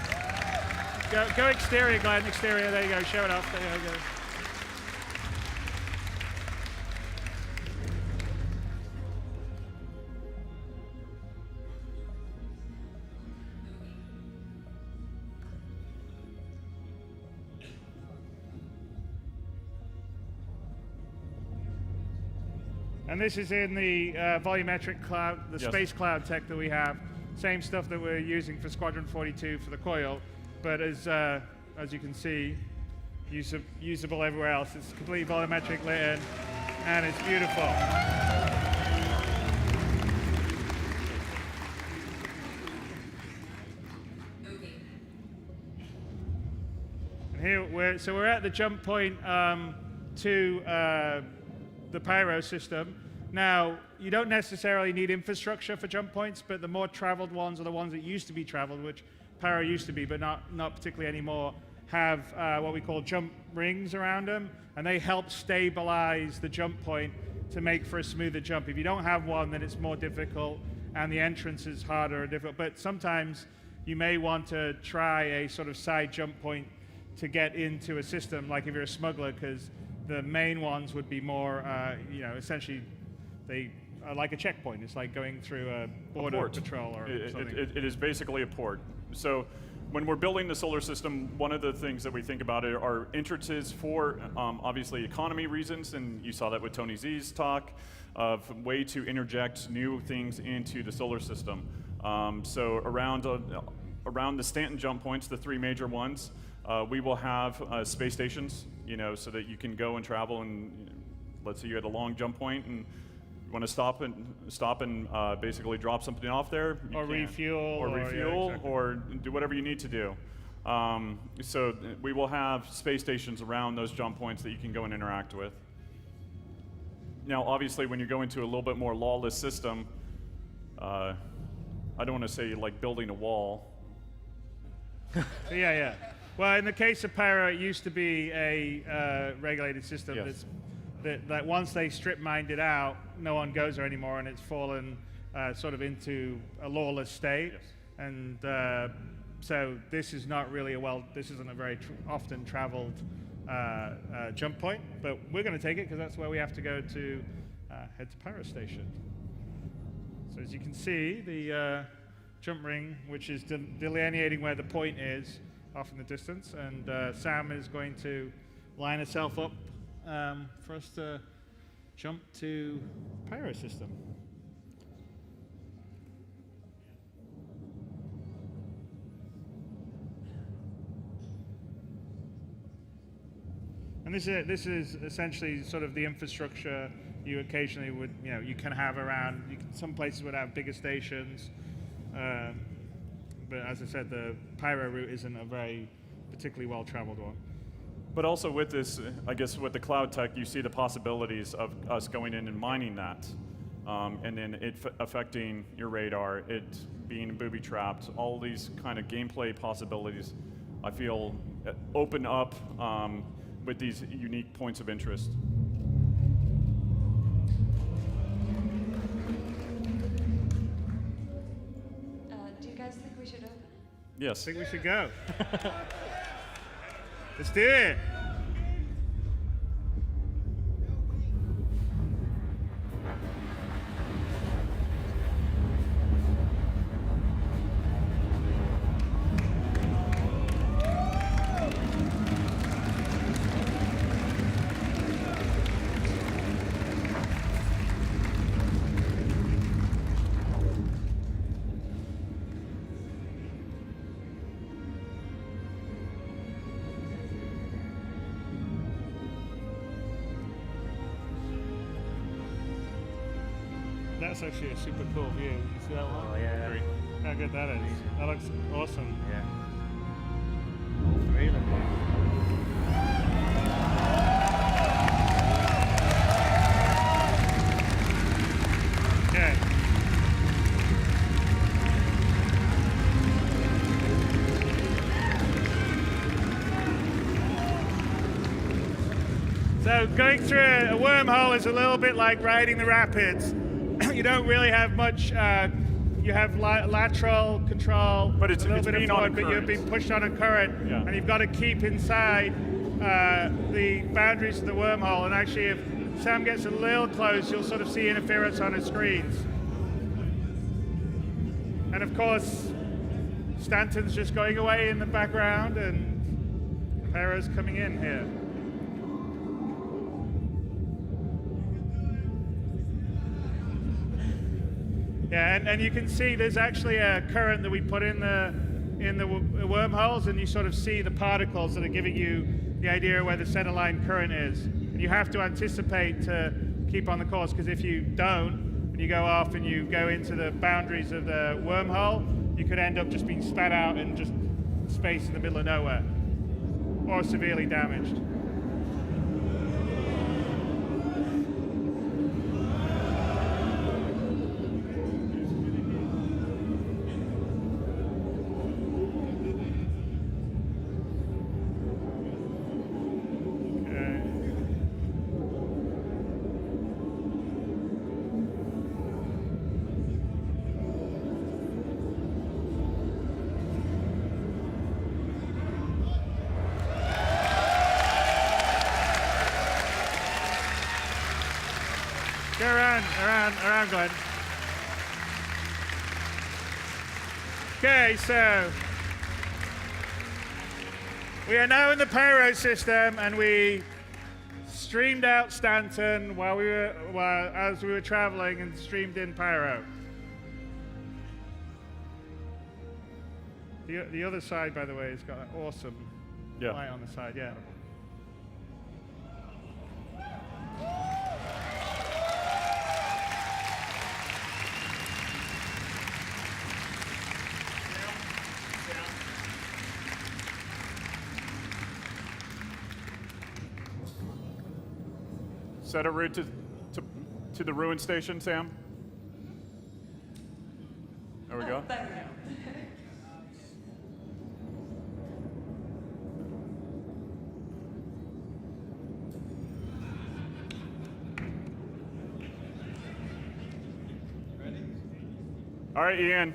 Go exterior, Glenn. Exterior. There you go. Show it off. There you go. And this is in the volumetric cloud, the space cloud tech that we have. Same stuff that we're using for Squadron 42 for the coil, but as you can see, usable everywhere else. It's completely volumetric lit in, and it's beautiful. And here we're at the jump point to the pyro system. Now, you don't necessarily need infrastructure for jump points, but the more traveled ones are the ones that used to be traveled, which pyro used to be, but not particularly anymore, have what we call jump rings around them, and they help stabilize the jump point to make for a smoother jump. If you don't have one, then it's more difficult, and the entrance is harder and difficult. But sometimes you may want to try a sort of side jump point to get into a system, like if you're a smuggler, because the main ones would be more, essentially, they are like a checkpoint. It's like going through a border patrol or something. It is basically a port. So when we're building the solar system, one of the things that we think about are entrances for, obviously, economy reasons, and you saw that with Tony Z's talk, of way to interject new things into the solar system. So around the Stanton jump points, the three major ones, we will have space stations, so that you can go and travel, and let's say you had a long jump point and you want to stop and basically drop something off there. Or refuel. Or do whatever you need to do. So we will have space stations around those jump points that you can go and interact with. Now, obviously, when you go into a little bit more lawless system, I don't want to say like building a wall. Yeah. Well, in the case of Pyro, it used to be a regulated system that once they strip-mined it out, no one goes there anymore, and it's fallen sort of into a lawless state. Yes. And so this is not really this isn't a very often traveled jump point, but we're going to take it because that's where we have to go to head to Pyro Station. So as you can see, the jump ring, which is delineating where the point is, off in the distance, and Sam is going to line herself up for us to jump to Pyro System. And this is essentially sort of the infrastructure you occasionally would, you can have around. Some places would have bigger stations. But as I said, the Pyro route isn't a very particularly well-traveled one. But also with this, I guess with the cloud tech, you see the possibilities of us going in and mining that, and then it affecting your radar, it being booby-trapped, all these kind of gameplay possibilities, I feel, open up with these unique points of interest. Do you guys think we should open it? Yes. I think we should go. Let's do it. That's actually a super cool view. You see that one? Oh, yeah. How good that is. That looks awesome. Yeah. All three of them. Okay. So going through a wormhole is a little bit like riding the rapids. You don't really have much. You have lateral control, But it's a little bit of being on a forward, but you're current. being pushed on a current, Yeah. and you've got to keep inside the boundaries of the wormhole. And actually, if Sam gets a little close, you'll sort of see interference on his screens. And of course, Stanton's just going away in the background, and Para's coming in here. Yeah, and you can see there's actually a current that we put in the wormholes, and you sort of see the particles that are giving you the idea of where the center line current is. And you have to anticipate to keep on the course, because if you don't, and you go off and you go into the boundaries of the wormhole, you could end up just being spat out in just space in the middle of nowhere, or severely damaged. Go around, Glenn. Okay, so we are now in the pyro system, and we streamed out Stanton as we were traveling, and streamed in pyro. The other side, by the way, has got an awesome light on the side. Yeah. Set a route to the ruin station, Sam. There we go. There we go. All right, Ian.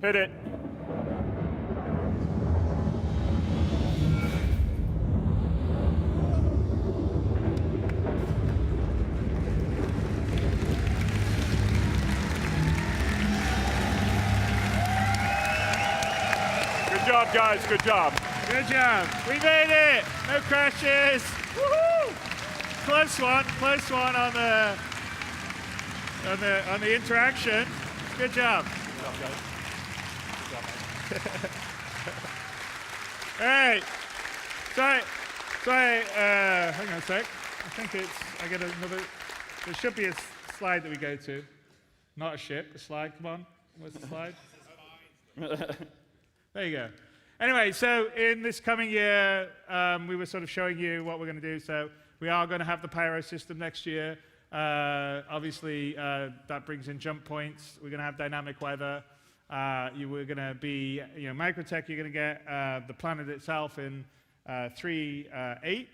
Hit it. Good job, guys. Good job. Good job. We made it. No crashes. Woohoo! Close one on the interaction. Good job. All right. Hang on a sec. I think I get another. There should be a slide that we go to. Not a ship. A slide. Come on. Where's the slide? There you go. Anyway, so in this coming year, we were sort of showing you what we're going to do. So we are going to have the pyro system next year. Obviously, that brings in jump points. We're going to have dynamic weather. We're going to be, Microtech, you're going to get the planet itself in 3.8,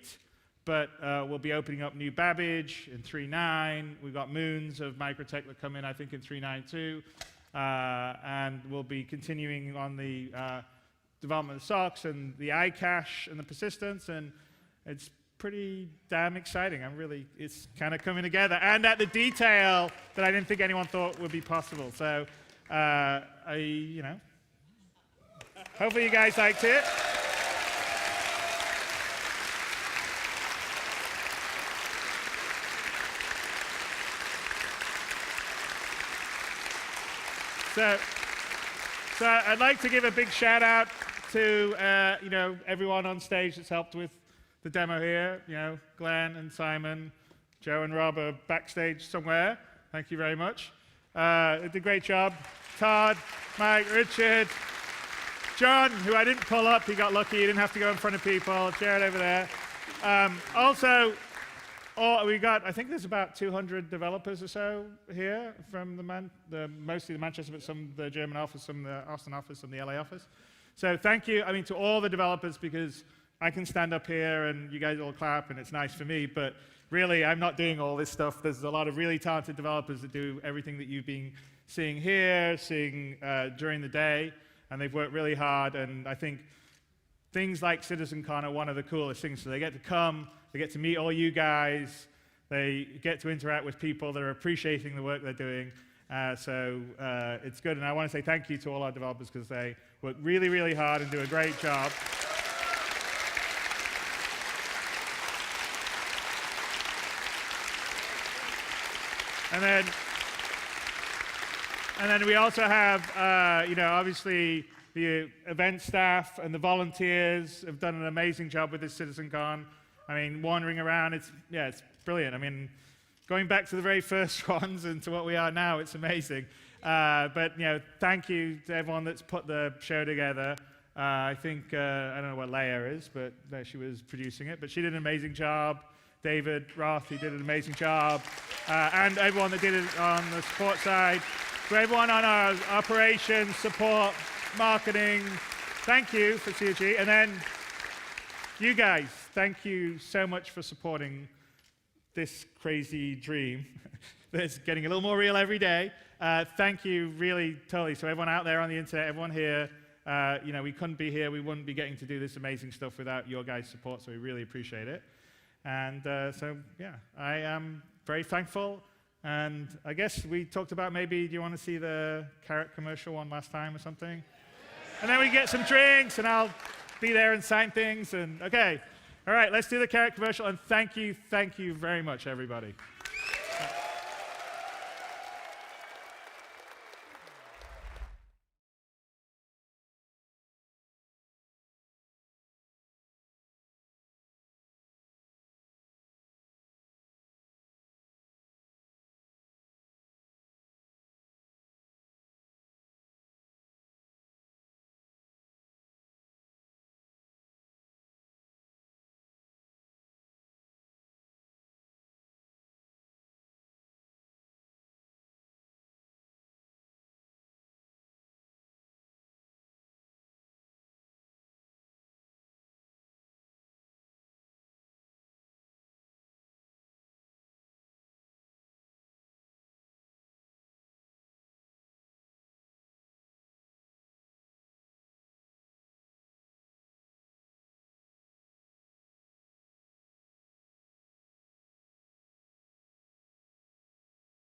but we'll be opening up new Babbage in 3.9. We've got moons of Microtech that come in, I think, in 3.9 too. And we'll be continuing on the development of SOCs and the iCache and the persistence, and it's pretty damn exciting. It's kind of coming together, and at the detail that I didn't think anyone thought would be possible. So, hopefully you guys liked it. So I'd like to give a big shout out to everyone on stage that's helped with the demo here. Glenn and Simon, Joe and Rob are backstage somewhere. Thank you very much. They did a great job. Todd, Mike, Richard, John, who I didn't pull up, he got lucky. He didn't have to go in front of people. Jared over there. We got, I think there's about 200 developers or so here from mostly the Manchester, but some of the German office, some of the Austin office, some of the LA office. So thank you, to all the developers, because I can stand up here and you guys all clap and it's nice for me, but really I'm not doing all this stuff. There's a lot of really talented developers that do everything that you've been seeing here, seeing during the day, and they've worked really hard, and I think things like CitizenCon are one of the coolest things. So they get to come, they get to meet all you guys, they get to interact with people that are appreciating the work they're doing. So it's good, and I want to say thank you to all our developers because they work really, really hard and do a great job. And then we also have, obviously the event staff and the volunteers have done an amazing job with this CitizenCon. I mean, wandering around, it's brilliant. I mean, going back to the very first ones and to what we are now, it's amazing. But thank you to everyone that's put the show together. I think, I don't know what Leia is, but she was producing it, but she did an amazing job. David Roth, he did an amazing job. And everyone that did it on the support side. To everyone on our operations, support, marketing, thank you for COG. And then you guys, thank you so much for supporting this crazy dream that's getting a little more real every day. Thank you, really, totally. So everyone out there on the internet, everyone here, we couldn't be here, we wouldn't be getting to do this amazing stuff without your guys' support, so we really appreciate it. And I am very thankful. And I guess we talked about maybe, do you want to see the carrot commercial one last time or something? And then we get some drinks, and I'll be there and sign things. And okay, all right, let's do the carrot commercial. And thank you very much, everybody.